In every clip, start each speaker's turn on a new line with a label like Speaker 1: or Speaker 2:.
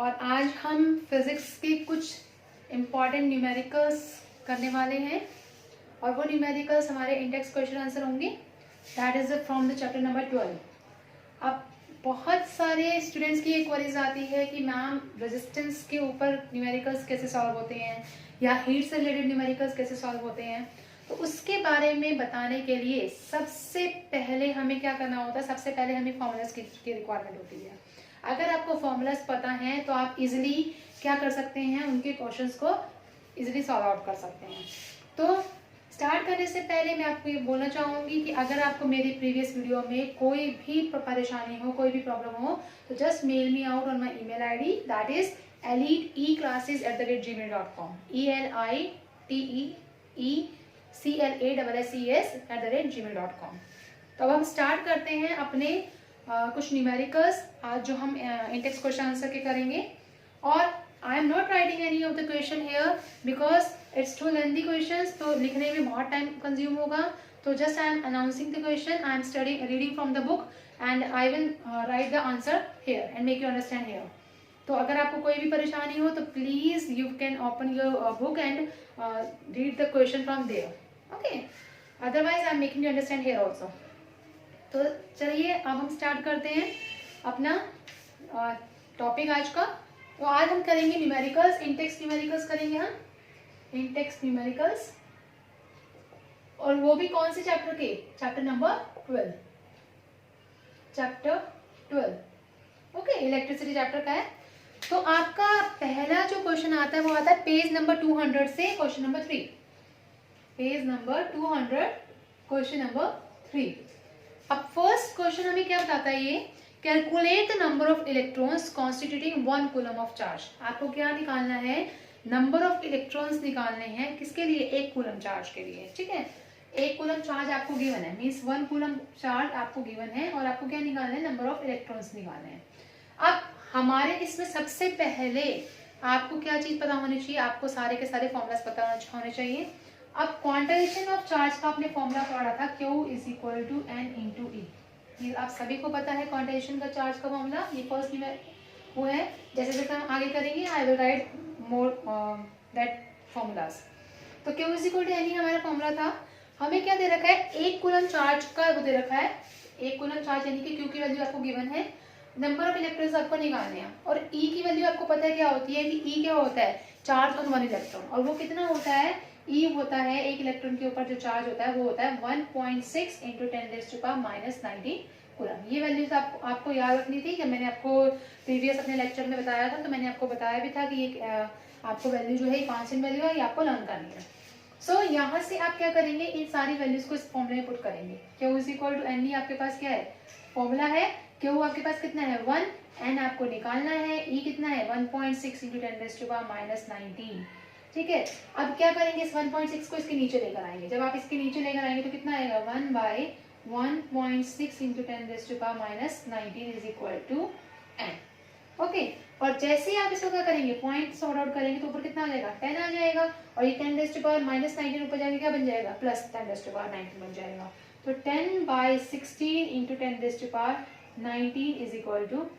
Speaker 1: और आज हम फिजिक्स के कुछ इम्पॉर्टेंट न्यूमेरिकल्स करने वाले हैं और वो न्यूमेरिकल्स हमारे इंडेक्स क्वेश्चन आंसर होंगे। That is from the chapter number 12। अब बहुत सारे स्टूडेंट्स की ये क्वेरीज आती है कि मैम रेजिस्टेंस के ऊपर न्यूमेरिकल्स कैसे सॉल्व होते हैं या हीट से रिलेटेड न्यूमेरिकल्स कैसे सॉल्व होते हैं। तो उसके बारे में बताने के लिए सबसे पहले हमें क्या करना होता है, सबसे पहले हमें फॉर्मूलाज की रिक्वायरमेंट होती है। अगर आपको फॉर्मूलाज पता हैं तो आप इजिली क्या कर सकते हैं, उनके क्वेश्चंस को इजिली सॉल्व आउट कर सकते हैं। तो स्टार्ट करने से पहले मैं आपको ये बोलना चाहूँगी कि अगर आपको मेरी प्रीवियस वीडियो में कोई भी परेशानी हो, कोई भी प्रॉब्लम हो, तो just mail me out on my email ID, that is eliteclasses@gmail.com eliteeclasses@gmail.com। तो अब हम स्टार्ट करते हैं अपने कुछ न्यूमेरिकल्स आज जो हम इंडेक्स क्वेश्चन आंसर के करेंगे। और I am not writing any of the question here because it's too lengthy questions, तो लिखने में बहुत टाइम कंज्यूम होगा। तो just I am announcing the question, I am reading from the book and I will write the answer here and make you understand here. तो अगर आपको कोई भी परेशानी हो तो please you can open your book and read the question from there, okay. Otherwise I am making you understand here also. तो चलिए अब हम स्टार्ट करते हैं अपना टॉपिक आज का। तो आज हम करेंगे न्यूमेरिकल्स, इंडेक्स न्यूमेरिकल्स करेंगे हम, इंडेक्स न्यूमेरिकल्स। और वो भी कौन से चैप्टर के, chapter number 12, chapter 12, okay, electricity chapter का है। तो आपका पहला जो क्वेश्चन आता है वो आता है पेज नंबर 200 से question number 3, page number 200 question number 3। अब फर्स्ट क्वेश्चन हमें क्या बताता है, ये calculate the number of electrons constituting 1 coulomb of charge. आपको क्या निकालना है, नंबर ऑफ इलेक्ट्रॉन्स निकालने हैं, किसके लिए, 1 कूलम चार्ज के लिए, ठीक है। 1 कूलम चार्ज आपको गिवन है, मीन्स 1 कूलम चार्ज आपको गिवन है और आपको क्या निकालना है, नंबर ऑफ इलेक्ट्रॉन्स निकालने हैं। अब हमारे इसमें सबसे पहले आपको क्या चीज पता होनी चाहिए, आपको सारे के सारे फॉर्मूलाज पता होने चाहिए। अब क्वांटाइजेशन ऑफ चार्ज का आपने फॉर्मूला पढ़ा था, Q = N × E। ये आप सभी को पता है क्वांटाइजेशन का चार्ज का फॉर्मूला, ये फर्स्ट में वो है। जैसे जैसे हम आगे करेंगे आई will right more that formulas. तो Q = N हमारा फॉर्मूला था। हमें क्या दे रखा है, 1 कूलम चार्ज का वो दे रखा है, 1 कूलम चार्ज यानी कि Q की वैल्यू आपको गिवन है, नंबर ऑफ इलेक्ट्रॉन्स आपको निकालने हैं। और E की वैल्यू आपको पता है क्या होती है कि E क्या होता है, चार्ज ऑन 1 इलेक्ट्रॉन, और वो कितना होता है, E होता है 1 इलेक्ट्रॉन के ऊपर जो चार्ज होता है वो होता है 1.6 × 10⁻⁻⁹ कूलम। ये वैल्यूज आपको याद रखनी थी। जब मैंने आपको प्रीवियस अपने लेक्चर में बताया था तो मैंने आपको बताया भी था कि ये आपको वैल्यू जो है कॉन्स्टेंट वैल्यू है, ये आपको लर्न करनी है। सो यहाँ से आप क्या करेंगे, इन सारी वैल्यूज को इस फॉर्मूले में पुट करेंगे। Q = N आपके पास क्या है, फॉर्मूला है। Q आपके पास कितना है, 1, N आपको निकालना है, E कितना है 1.6 × 10⁻⁻⁹, ठीक है। अब क्या करेंगे, इस 1.6 को इसके नीचे लेकर आएंगे। जब आप इसके नीचे लेकर आएंगे तो कितना आएगा, 1/1.6 × 10⁻⁹ N, ओके। और जैसे ही आप इसको क्या करेंगे, पॉइंट सॉर्ट आउट करेंगे तो ऊपर कितना आ जाएगा, 10 आ जाएगा। और ये 10⁻⁻⁹ ऊपर जाके क्या बन जाएगा, +10⁻⁹ बन जाएगा। तो 10/16 × 10⁻⁹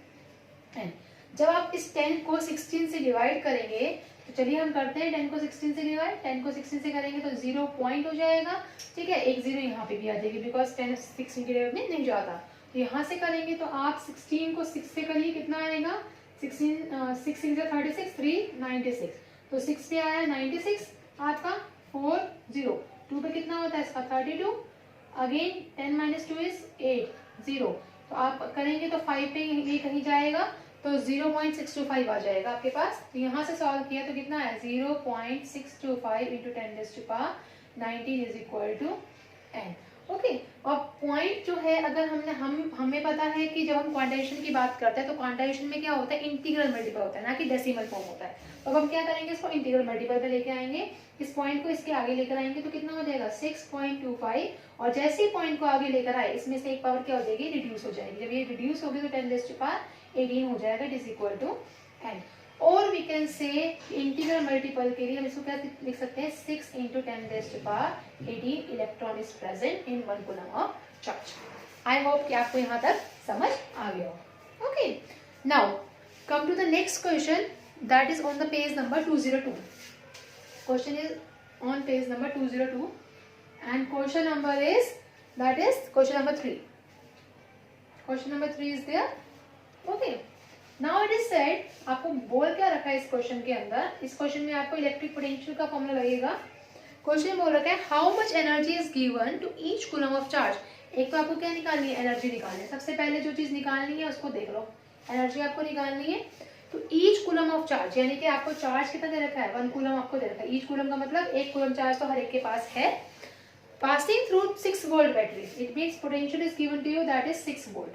Speaker 1: N। जब आप इस 10 को 16 से डिवाइड करेंगे तो चलिए हम करते हैं 10 को 16 से डिवाइड। 10 को 16 से करेंगे तो 0 पॉइंट हो जाएगा, ठीक है। एक 0 यहाँ पे भी आ जाएगी बिकॉज 10 16 के डिवाइड में नहीं जाता। तो यहाँ से करेंगे तो आप 16 को 6 से करिए, कितना आएगा, 16 6 × 36 396। तो 6 पे आया 96 आपका 4 0, 2 पे कितना होता है इसका 32, अगेन 10 - 2 = 8 0। तो आप करेंगे तो 5 पे ये कहीं जाएगा तो 0.625 आ जाएगा आपके पास। तो यहाँ से सॉल्व किया तो कितना है, 0.625 × 10⁻⁹ N, ओके। और पॉइंट जो है, अगर हमें पता है कि जब हम क्वांटाइजेशन की बात करते हैं तो क्वांटाइजेशन में क्या होता है, इंटीग्रल मल्टीपल होता है, ना कि डेसिमल फॉर्म होता है। तो अब हम क्या करेंगे, इसको इंटीग्रल मल्टीपल पे लेके आएंगे, इस पॉइंट को इसके आगे लेकर आएंगे तो कितना हो जाएगा 6.25। और जैसे ही पॉइंट को आगे लेकर आए इसमें से एक पावर क्या हो जाएगी, रिड्यूस हो जाएगी। जब ये रिड्यूस होगी तो 10⁻18 हो जाएगा, it is equal to N। और we can say integral multiple के लिए हम इसको क्या लिख सकते हैं, 6 × 10⁻18 electron is present in 1 coulomb of charge. I hope कि आपको यहाँ तक समझ आ गया हो, okay. Now come to the next question, that is on the page number 202. Question is on page number 202 and question number is, that is question number 3. Question number 3 is there. Okay. Now it is said, आपको बोल क्या रखा है इस question के अंदर, इस question में आपको इलेक्ट्रिक पोटेंशियल का फॉर्मूला लगेगा. क्वेश्चन बोल रखा है how much energy is given to each coulomb of charge. एक तो आपको क्या निकालनी है, एनर्जी निकालनी है. सबसे पहले जो चीज निकालनी है उसको देख लो, एनर्जी आपको निकालनी है. तो ईच कूलम ऑफ चार्ज, यानी कि आपको चार्ज कितना दे रखा है, 1 कूलम आपको दे रखा है. ईच कूलम का मतलब 1 कूलम चार्ज तो हर एक के पास है. Passing through 6 volt battery, it means potential is given to you that is 6 volt.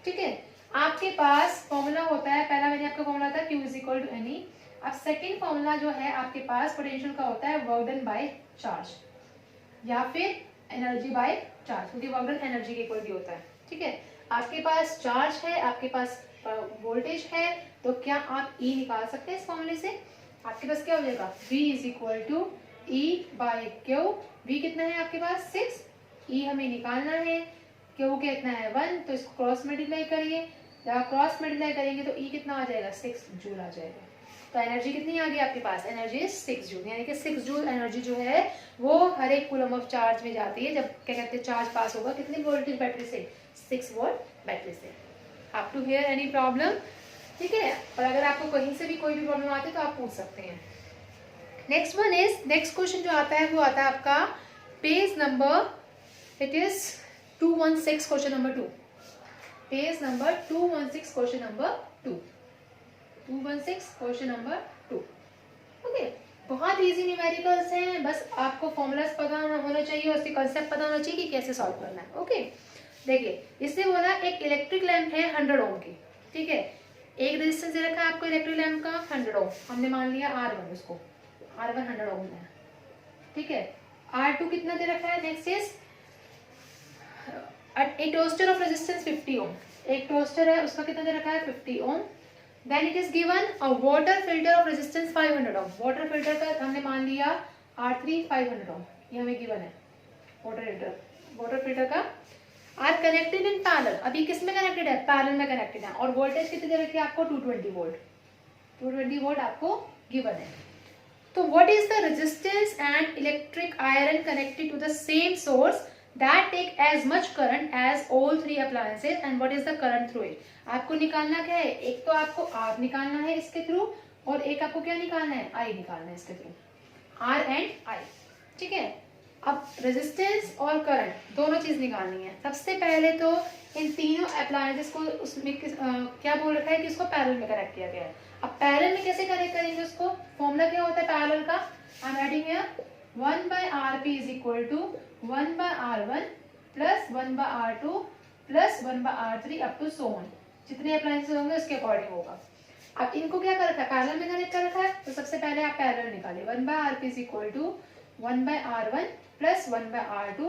Speaker 1: ठीक है. आपके पास फॉर्मूला होता है, पहला मैंने आपका फॉर्मूला था Q is equal to N E. अब सेकेंड फॉर्मूला जो है आपके पास पोटेंशियल का होता है वर्क डन बाय चार्ज या फिर एनर्जी बाय चार्ज, क्योंकि वर्क डन एनर्जी के इक्वल भी होता है. ठीक है. आपके पास चार्ज है, आपके पास वोल्टेज है, तो क्या आप E निकाल सकते हैं इस फॉर्मूले से. आपके पास क्या हो जाएगा, V is equal to E by Q. V कितना है आपके पास 6, E हमें निकालना है, Q कितना है 1, तो इसको क्रॉस मल्टीप्लाई करिए. जब आप क्रॉस मल्टीप्लाई करेंगे तो E कितना आ जाएगा, 6 जूल आ जाएगा. तो एनर्जी कितनी आ गई आपके पास, एनर्जी इज 6 जूल, यानी कि 6 जूल एनर्जी जो है वो हर एक कूलम ऑफ चार्ज में जाती है. जब क्या कहते हैं चार्ज पास होगा कितनी वोल्टेज बैटरी से, 6 वोल्ट बैटरी से. आप टू हियर एनी प्रॉब्लम. ठीक है. और अगर आपको कहीं से भी कोई भी प्रॉब्लम आती है तो आप पूछ सकते हैं. Next one is, next question जो आता है वो आता है आपका page number, it is 216 question number 2. Page number 216 question number 2. 216 question number 2. Okay. बहुत इजी न्यूमेरिकल्स हैं, बस आपको फॉर्मूलाज पता होना चाहिए और उसके कॉन्सेप्ट पता होना चाहिए कि कैसे सॉल्व करना है. ओके. देखिए इसने बोला एक इलेक्ट्रिक लैंप है 100 ओम की. ठीक है. एक रेजिस्टेंस दे रखा है आपको इलेक्ट्रिक लैंप का 100 ओम, हमने मान लिया R1, उसको R1 100 ओम है. ठीक है. R2 कितना दे रखा है, next is a toaster of resistance 50 ohm. एक टोस्टर है उसका कितना दे रखा है 50 ohm. Then it is given a water filter of resistance 500 ohm. Water filter का हमने मान लिया R3 500 ओम, ये हमें गिवन है. वाटर फिल्टर का आर कनेक्टेड इन पैरेलल. अभी किस में कनेक्टेड है, पैरेलल में कनेक्टेड है. और वोल्टेज कितनी दे रखी है आपको 220 वोल्ट. 220 वोल्ट आपको गिवन है. तो what is the resistance and electric iron connected to the same source that take as much current as all three appliances and what is the current through it. आपको निकालना क्या है, एक तो आपको R निकालना है इसके थ्रू और एक आपको क्या निकालना है, I निकालना है इसके थ्रू, R एंड I. ठीक है. अब रेजिस्टेंस और करंट दोनों चीज निकालनी है. सबसे पहले तो इन तीनों अप्लायंसेस को उसमें क्या बोल रखा है कि इसको पैरेलल में कनेक्ट किया गया है. अब पैरेलल में कैसे कनेक्ट करेंगे उसको, फॉर्मूला क्या होता है पैरेलल का, I am writing here 1 by Rp is equal to 1 by R1 plus 1 by R2 plus 1 by R3 up to so on. जितने अप्लायंसेस होंगे उसके अकॉर्डिंग होगा. अब इनको क्या कर रखा है, पैरेलल में कनेक्ट कर रखा है, तो सबसे पहले आप पैरेलल निकालिए. 1 by Rp is equal to 1 by R1 plus 1 by R2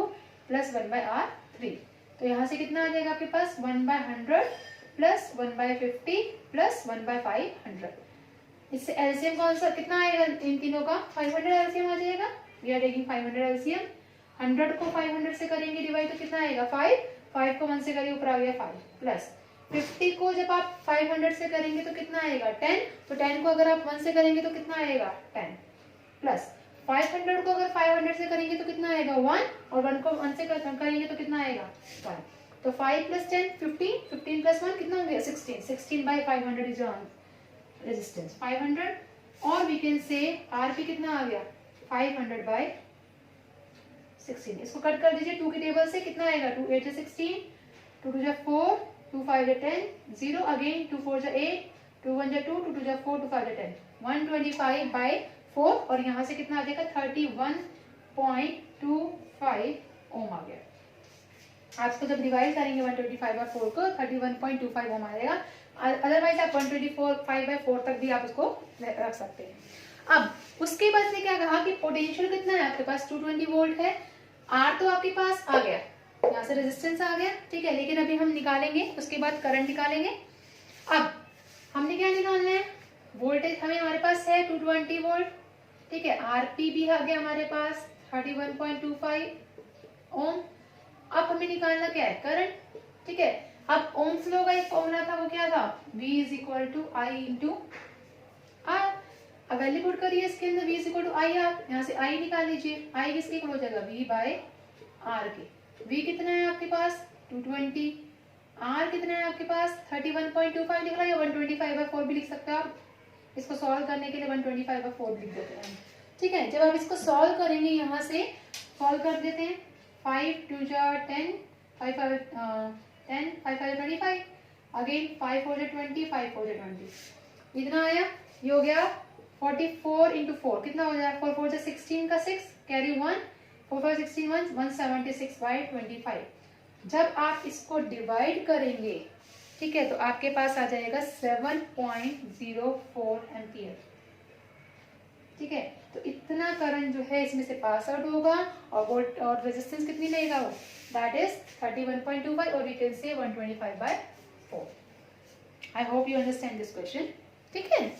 Speaker 1: plus 1 by R3. तो यहाँ से कितना आ जाएगा आपके पास 1 by 100 plus 1 by 50 plus 1 by 500. इससे एलसीएम कौन सा कितना आएगा इन तीनों का, 500 एलसीएम आ जाएगा. We are taking 500 LCM. 100 को 500 से करेंगे डिवाइड तो कितना आएगा 5. 5 को 1 से करिए ऊपर आ गया 5 प्लस 50 को जब आप 500 से करेंगे तो कितना आएगा 10. तो 10 को अगर आप 1 से करेंगे तो कितना आएगा 10 प्लस 500 को अगर 500 से करेंगे तो कितना आएगा 1 और 1 को 1 से करेंगे तो कितना आएगा 1. तो 5 प्लस 10 15, 15 प्लस 1 कितना हो गया 16. 16 बाई 500 इज रेजिस्टेंस 500. और वी कैन से आरपी कितना आ गया 500 बाई 16. इसको कट कर दीजिए 2 की टेबल से, कितना आएगा 2 8 16, 2 2 4, 2 5 10, 0 अगेन 2 4 8, 2 1 2, 2 2 4, 2 5 10, 125 बाई 4. और यहाँ से कितना आ जाएगा 31.25 ओम आ गया. आप इसको जब डिवाइड करेंगे 125 बाई 4 को 31.25 ओम आएगा. अदरवाइज आप 125 बाई 4 तक भी आप उसको रख सकते हैं. अब उसके बाद से क्या कहा कि पोटेंशियल कितना है आपके पास 220 वोल्ट है. आर तो आपके पास आ गया, यहाँ से रेजिस्टेंस आ गया. ठीक है. लेकिन अभी हम निकालेंगे उसके बाद करंट निकालेंगे. अब हमने क्या निकालना है, वोल्टेज हमें हमारे पास है 220 वोल्ट. ठीक है. आरपी भी आ गया हमारे पास 31.25 ओम. अब हमें निकालना क्या है करंट. ठीक है. अब ओम्स लॉ का एक फॉर्मूला था, वो क्या था, V is equal to I into R. अब वैल्यू पुट करिए इसके अंदर, V is equal to I R, यहाँ से I निकाल लीजिए, I किसके इक्वल हो जाएगा, V बाय आर के। V कितना है आपके पास 220, R कितना है आपके पास 31.25 लिख रहा है, या 125/4 भी लिख सकते हो आप। इसको सॉल्व करने के लिए 125/4 लिख देते हैं, ठीक है। जब आप इसको सॉल्व करेंगे, यहाँ से सॉल्व कर देते हैं, 5 2 जा 10, 5 5 10, 5 5 25, अगेन 5 4 20, 5 4 20, इतना आया। ये हो गया 44 इंटू 4, कितना हो जाएगा, 4 4 16 का 6, कैरी 1, 4 5 16 1 176/25। जब आप इसको डिवाइड करेंगे, ठीक है, तो आपके पास आ जाएगा 7.04 एम्पियर, ठीक है। तो इतना करंट जो है इसमें से पास आउट होगा, और वोल्ट और रेजिस्टेंस कितनी लेगा वो, दैट इज 31.25, और we can say 125/4। I hope you understand this question, ठीक है।